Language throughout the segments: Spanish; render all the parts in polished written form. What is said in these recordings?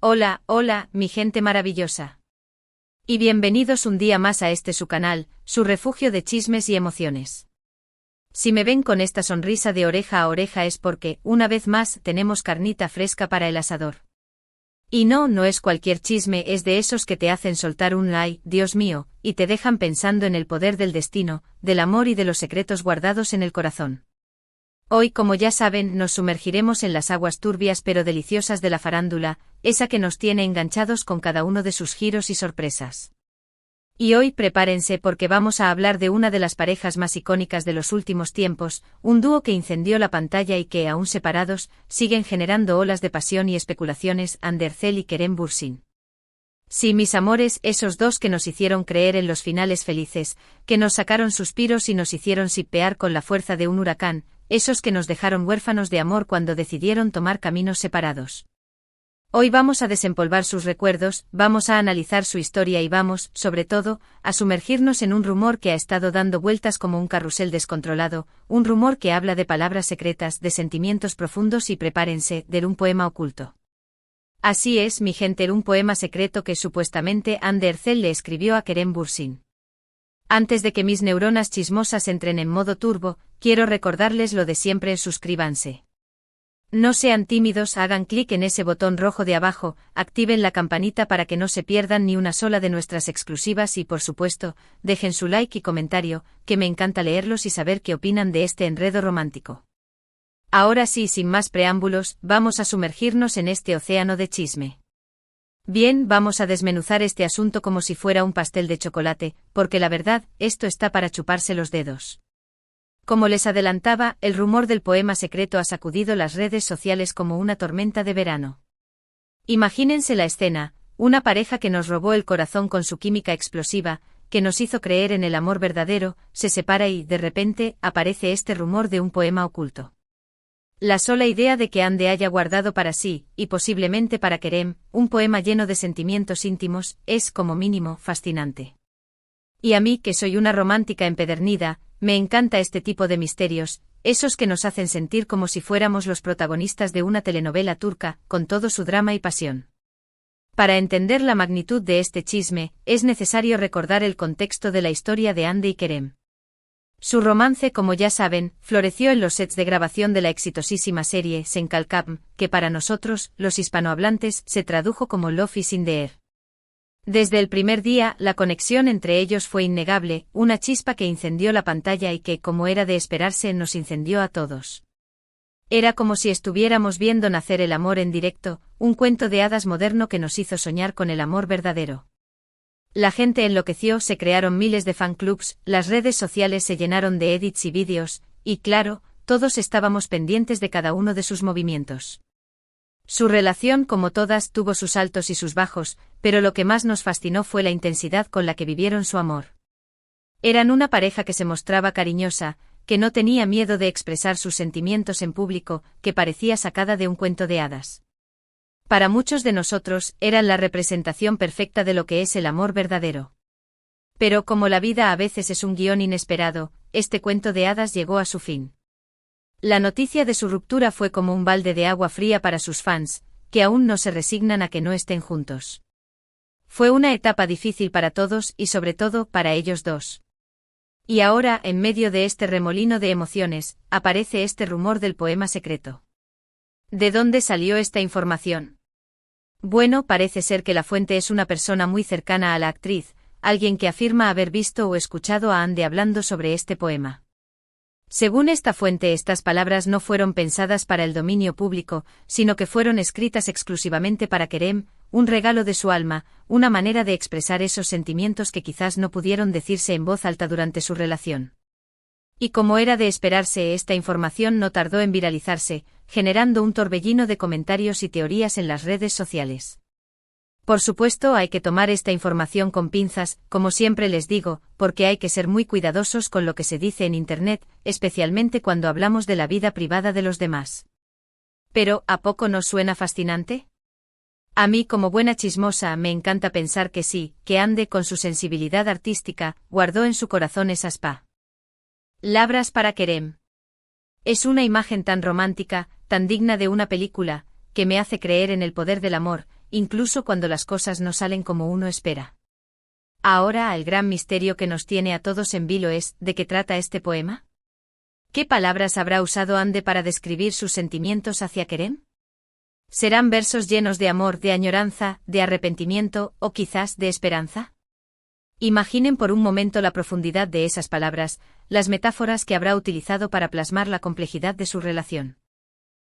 Hola, hola, mi gente maravillosa. Y bienvenidos un día más a su canal, su refugio de chismes y emociones. Si me ven con esta sonrisa de oreja a oreja es porque, una vez más, tenemos carnita fresca para el asador. Y no es cualquier chisme, es de esos que te hacen soltar un ay, Dios mío, y te dejan pensando en el poder del destino, del amor y de los secretos guardados en el corazón. Hoy, como ya saben, nos sumergiremos en las aguas turbias pero deliciosas de la farándula, esa que nos tiene enganchados con cada uno de sus giros y sorpresas. Y hoy prepárense porque vamos a hablar de una de las parejas más icónicas de los últimos tiempos, un dúo que incendió la pantalla y que, aún separados, siguen generando olas de pasión y especulaciones, Andercel y Kerem Bürsin. Sí, mis amores, esos dos que nos hicieron creer en los finales felices, que nos sacaron suspiros y nos hicieron sippear con la fuerza de un huracán, esos que nos dejaron huérfanos de amor cuando decidieron tomar caminos separados. Hoy vamos a desempolvar sus recuerdos, vamos a analizar su historia y vamos, sobre todo, a sumergirnos en un rumor que ha estado dando vueltas como un carrusel descontrolado, un rumor que habla de palabras secretas, de sentimientos profundos y prepárense, de un poema oculto. Así es, mi gente, un poema secreto que supuestamente Andercel le escribió a Kerem Bürsin. Antes de que mis neuronas chismosas entren en modo turbo, quiero recordarles lo de siempre: suscríbanse. No sean tímidos, hagan clic en ese botón rojo de abajo, activen la campanita para que no se pierdan ni una sola de nuestras exclusivas y, por supuesto, dejen su like y comentario, que me encanta leerlos y saber qué opinan de este enredo romántico. Ahora sí, sin más preámbulos, vamos a sumergirnos en este océano de chisme. Bien, vamos a desmenuzar este asunto como si fuera un pastel de chocolate, porque la verdad, esto está para chuparse los dedos. Como les adelantaba, el rumor del poema secreto ha sacudido las redes sociales como una tormenta de verano. Imagínense la escena: una pareja que nos robó el corazón con su química explosiva, que nos hizo creer en el amor verdadero, se separa y, de repente, aparece este rumor de un poema oculto. La sola idea de que Ande haya guardado para sí, y posiblemente para Kerem, un poema lleno de sentimientos íntimos, es, como mínimo, fascinante. Y a mí, que soy una romántica empedernida, me encanta este tipo de misterios, esos que nos hacen sentir como si fuéramos los protagonistas de una telenovela turca, con todo su drama y pasión. Para entender la magnitud de este chisme, es necesario recordar el contexto de la historia de Ande y Kerem. Su romance, como ya saben, floreció en los sets de grabación de la exitosísima serie Senkalkam, que para nosotros, los hispanohablantes, se tradujo como Love is in the air. Desde el primer día, la conexión entre ellos fue innegable, una chispa que incendió la pantalla y que, como era de esperarse, nos incendió a todos. Era como si estuviéramos viendo nacer el amor en directo, un cuento de hadas moderno que nos hizo soñar con el amor verdadero. La gente enloqueció, se crearon miles de fanclubs, las redes sociales se llenaron de edits y vídeos, y claro, todos estábamos pendientes de cada uno de sus movimientos. Su relación, como todas, tuvo sus altos y sus bajos, pero lo que más nos fascinó fue la intensidad con la que vivieron su amor. Eran una pareja que se mostraba cariñosa, que no tenía miedo de expresar sus sentimientos en público, que parecía sacada de un cuento de hadas. Para muchos de nosotros, eran la representación perfecta de lo que es el amor verdadero. Pero como la vida a veces es un guión inesperado, este cuento de hadas llegó a su fin. La noticia de su ruptura fue como un balde de agua fría para sus fans, que aún no se resignan a que no estén juntos. Fue una etapa difícil para todos y sobre todo para ellos dos. Y ahora, en medio de este remolino de emociones, aparece este rumor del poema secreto. ¿De dónde salió esta información? Bueno, parece ser que la fuente es una persona muy cercana a la actriz, alguien que afirma haber visto o escuchado a Ande hablando sobre este poema. Según esta fuente, estas palabras no fueron pensadas para el dominio público, sino que fueron escritas exclusivamente para Kerem, un regalo de su alma, una manera de expresar esos sentimientos que quizás no pudieron decirse en voz alta durante su relación. Y como era de esperarse, esta información no tardó en viralizarse, generando un torbellino de comentarios y teorías en las redes sociales. Por supuesto, hay que tomar esta información con pinzas, como siempre les digo, porque hay que ser muy cuidadosos con lo que se dice en Internet, especialmente cuando hablamos de la vida privada de los demás. Pero, ¿a poco nos suena fascinante? A mí, como buena chismosa, me encanta pensar que sí, que Ande, con su sensibilidad artística, guardó en su corazón esas palabras para Kerem. Es una imagen tan romántica, tan digna de una película, que me hace creer en el poder del amor, incluso cuando las cosas no salen como uno espera. Ahora el gran misterio que nos tiene a todos en vilo es, ¿de qué trata este poema? ¿Qué palabras habrá usado Ande para describir sus sentimientos hacia Kerem? ¿Serán versos llenos de amor, de añoranza, de arrepentimiento, o quizás de esperanza? Imaginen por un momento la profundidad de esas palabras, las metáforas que habrá utilizado para plasmar la complejidad de su relación.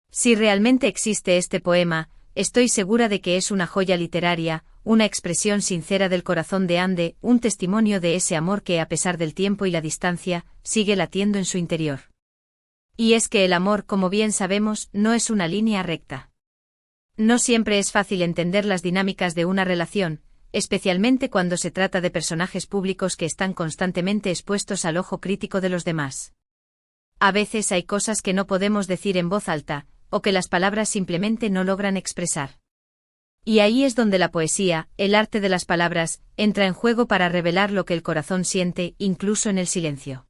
Si realmente existe este poema, estoy segura de que es una joya literaria, una expresión sincera del corazón de Ande, un testimonio de ese amor que, a pesar del tiempo y la distancia, sigue latiendo en su interior. Y es que el amor, como bien sabemos, no es una línea recta. No siempre es fácil entender las dinámicas de una relación, especialmente cuando se trata de personajes públicos que están constantemente expuestos al ojo crítico de los demás. A veces hay cosas que no podemos decir en voz alta, o que las palabras simplemente no logran expresar. Y ahí es donde la poesía, el arte de las palabras, entra en juego para revelar lo que el corazón siente, incluso en el silencio.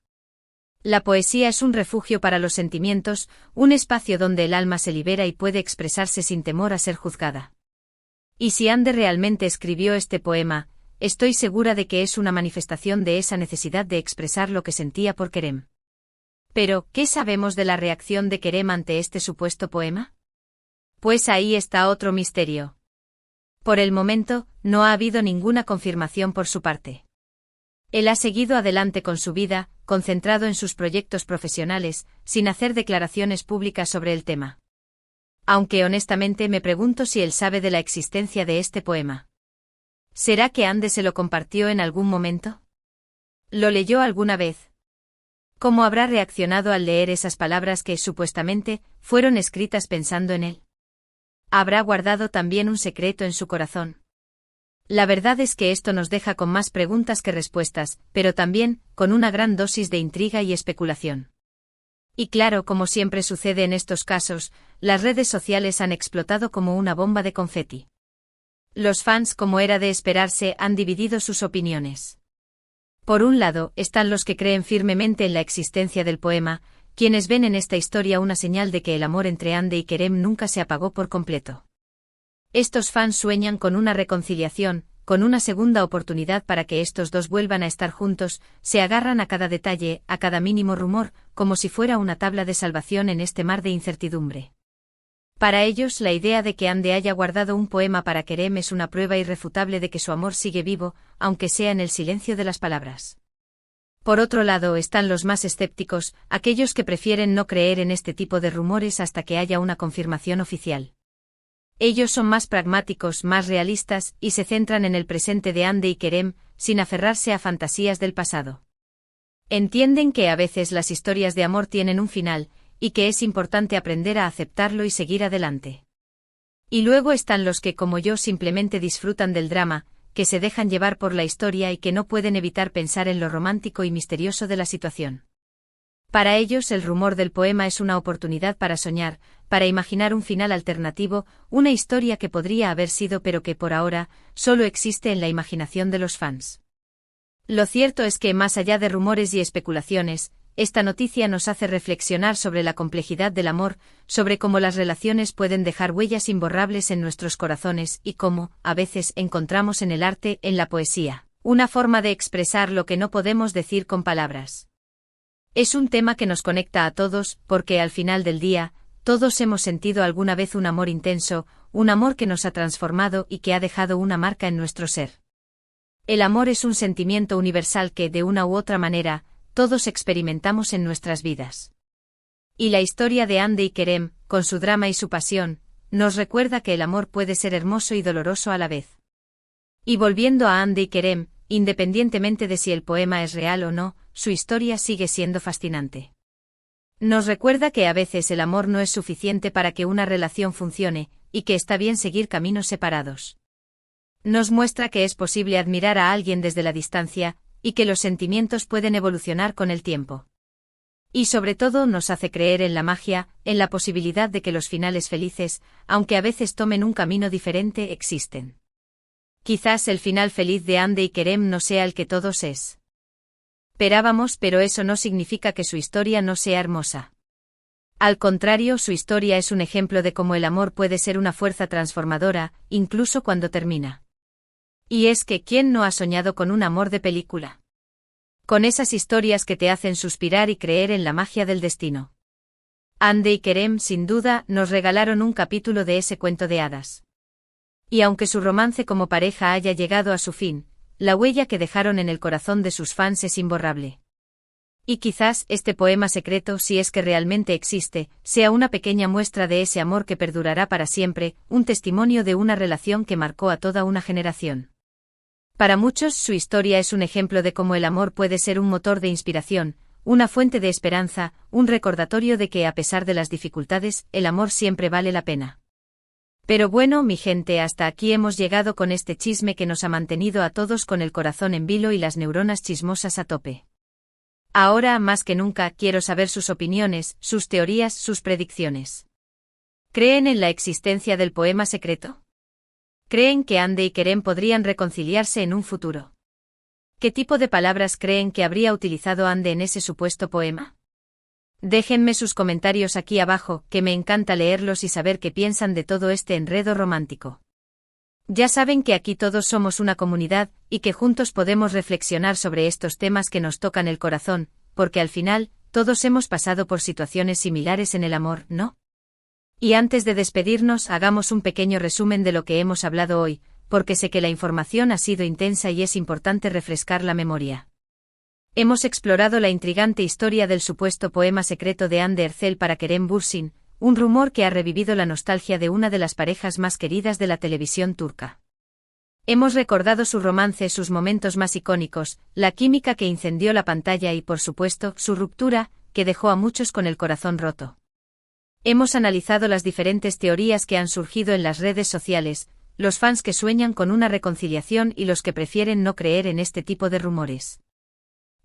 La poesía es un refugio para los sentimientos, un espacio donde el alma se libera y puede expresarse sin temor a ser juzgada. Y si Ande realmente escribió este poema, estoy segura de que es una manifestación de esa necesidad de expresar lo que sentía por Kerem. Pero, ¿qué sabemos de la reacción de Kerem ante este supuesto poema? Pues ahí está otro misterio. Por el momento, no ha habido ninguna confirmación por su parte. Él ha seguido adelante con su vida, concentrado en sus proyectos profesionales, sin hacer declaraciones públicas sobre el tema. Aunque honestamente me pregunto si él sabe de la existencia de este poema. ¿Será que Ande se lo compartió en algún momento? ¿Lo leyó alguna vez? ¿Cómo habrá reaccionado al leer esas palabras que, supuestamente, fueron escritas pensando en él? ¿Habrá guardado también un secreto en su corazón? La verdad es que esto nos deja con más preguntas que respuestas, pero también, con una gran dosis de intriga y especulación. Y claro, como siempre sucede en estos casos, las redes sociales han explotado como una bomba de confeti. Los fans, como era de esperarse, han dividido sus opiniones. Por un lado, están los que creen firmemente en la existencia del poema, quienes ven en esta historia una señal de que el amor entre Ande y Kerem nunca se apagó por completo. Estos fans sueñan con una reconciliación, con una segunda oportunidad para que estos dos vuelvan a estar juntos, se agarran a cada detalle, a cada mínimo rumor, como si fuera una tabla de salvación en este mar de incertidumbre. Para ellos, la idea de que Ande haya guardado un poema para Kerem es una prueba irrefutable de que su amor sigue vivo, aunque sea en el silencio de las palabras. Por otro lado están los más escépticos, aquellos que prefieren no creer en este tipo de rumores hasta que haya una confirmación oficial. Ellos son más pragmáticos, más realistas, y se centran en el presente de Ande y Kerem, sin aferrarse a fantasías del pasado. Entienden que a veces las historias de amor tienen un final, y que es importante aprender a aceptarlo y seguir adelante. Y luego están los que, como yo, simplemente disfrutan del drama, que se dejan llevar por la historia y que no pueden evitar pensar en lo romántico y misterioso de la situación. Para ellos el rumor del poema es una oportunidad para soñar, para imaginar un final alternativo, una historia que podría haber sido pero que por ahora, solo existe en la imaginación de los fans. Lo cierto es que más allá de rumores y especulaciones, esta noticia nos hace reflexionar sobre la complejidad del amor, sobre cómo las relaciones pueden dejar huellas imborrables en nuestros corazones y cómo, a veces, encontramos en el arte, en la poesía, una forma de expresar lo que no podemos decir con palabras. Es un tema que nos conecta a todos, porque al final del día, todos hemos sentido alguna vez un amor intenso, un amor que nos ha transformado y que ha dejado una marca en nuestro ser. El amor es un sentimiento universal que, de una u otra manera, todos experimentamos en nuestras vidas. Y la historia de Ande y Kerem, con su drama y su pasión, nos recuerda que el amor puede ser hermoso y doloroso a la vez. Y volviendo a Ande y Kerem, independientemente de si el poema es real o no, su historia sigue siendo fascinante. Nos recuerda que a veces el amor no es suficiente para que una relación funcione, y que está bien seguir caminos separados. Nos muestra que es posible admirar a alguien desde la distancia, y que los sentimientos pueden evolucionar con el tiempo. Y sobre todo nos hace creer en la magia, en la posibilidad de que los finales felices, aunque a veces tomen un camino diferente, existen. Quizás el final feliz de Ande y Kerem no sea el que todos esperábamos, pero eso no significa que su historia no sea hermosa. Al contrario, su historia es un ejemplo de cómo el amor puede ser una fuerza transformadora, incluso cuando termina. Y es que ¿quién no ha soñado con un amor de película? Con esas historias que te hacen suspirar y creer en la magia del destino. Ande y Kerem, sin duda, nos regalaron un capítulo de ese cuento de hadas. Y aunque su romance como pareja haya llegado a su fin, la huella que dejaron en el corazón de sus fans es imborrable. Y quizás este poema secreto, si es que realmente existe, sea una pequeña muestra de ese amor que perdurará para siempre, un testimonio de una relación que marcó a toda una generación. Para muchos, su historia es un ejemplo de cómo el amor puede ser un motor de inspiración, una fuente de esperanza, un recordatorio de que a pesar de las dificultades, el amor siempre vale la pena. Pero bueno, mi gente, hasta aquí hemos llegado con este chisme que nos ha mantenido a todos con el corazón en vilo y las neuronas chismosas a tope. Ahora, más que nunca, quiero saber sus opiniones, sus teorías, sus predicciones. ¿Creen en la existencia del poema secreto? ¿Creen que Ande y Kerem podrían reconciliarse en un futuro? ¿Qué tipo de palabras creen que habría utilizado Ande en ese supuesto poema? Déjenme sus comentarios aquí abajo, que me encanta leerlos y saber qué piensan de todo este enredo romántico. Ya saben que aquí todos somos una comunidad, y que juntos podemos reflexionar sobre estos temas que nos tocan el corazón, porque al final, todos hemos pasado por situaciones similares en el amor, ¿no? Y antes de despedirnos, hagamos un pequeño resumen de lo que hemos hablado hoy, porque sé que la información ha sido intensa y es importante refrescar la memoria. Hemos explorado la intrigante historia del supuesto poema secreto de Hande Erçel para Kerem Bürsin, un rumor que ha revivido la nostalgia de una de las parejas más queridas de la televisión turca. Hemos recordado su romance, sus momentos más icónicos, la química que incendió la pantalla y, por supuesto, su ruptura, que dejó a muchos con el corazón roto. Hemos analizado las diferentes teorías que han surgido en las redes sociales, los fans que sueñan con una reconciliación y los que prefieren no creer en este tipo de rumores.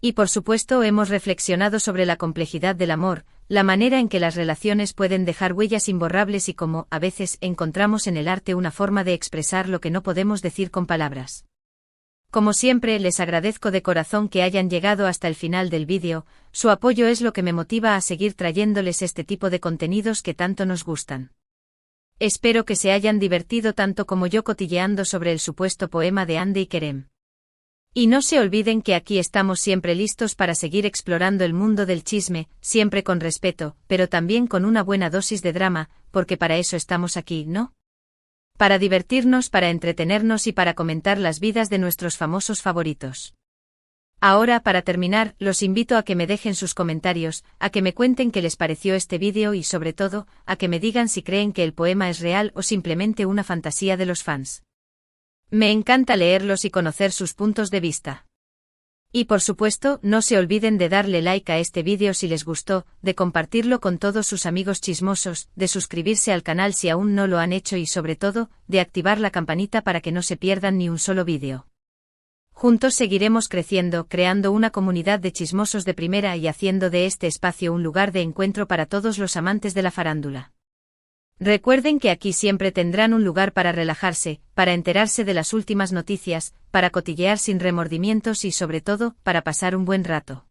Y por supuesto hemos reflexionado sobre la complejidad del amor, la manera en que las relaciones pueden dejar huellas imborrables y cómo, a veces, encontramos en el arte una forma de expresar lo que no podemos decir con palabras. Como siempre, les agradezco de corazón que hayan llegado hasta el final del vídeo, su apoyo es lo que me motiva a seguir trayéndoles este tipo de contenidos que tanto nos gustan. Espero que se hayan divertido tanto como yo cotilleando sobre el supuesto poema de Hande y Kerem. Y no se olviden que aquí estamos siempre listos para seguir explorando el mundo del chisme, siempre con respeto, pero también con una buena dosis de drama, porque para eso estamos aquí, ¿no? Para divertirnos, para entretenernos y para comentar las vidas de nuestros famosos favoritos. Ahora, para terminar, los invito a que me dejen sus comentarios, a que me cuenten qué les pareció este vídeo y, sobre todo, a que me digan si creen que el poema es real o simplemente una fantasía de los fans. Me encanta leerlos y conocer sus puntos de vista. Y por supuesto, no se olviden de darle like a este vídeo si les gustó, de compartirlo con todos sus amigos chismosos, de suscribirse al canal si aún no lo han hecho y sobre todo, de activar la campanita para que no se pierdan ni un solo vídeo. Juntos seguiremos creciendo, creando una comunidad de chismosos de primera y haciendo de este espacio un lugar de encuentro para todos los amantes de la farándula. Recuerden que aquí siempre tendrán un lugar para relajarse, para enterarse de las últimas noticias, para cotillear sin remordimientos y sobre todo, para pasar un buen rato.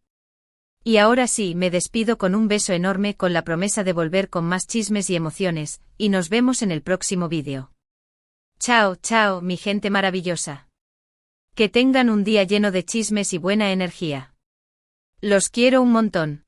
Y ahora sí, me despido con un beso enorme con la promesa de volver con más chismes y emociones, y nos vemos en el próximo vídeo. Chao, chao, mi gente maravillosa. Que tengan un día lleno de chismes y buena energía. Los quiero un montón.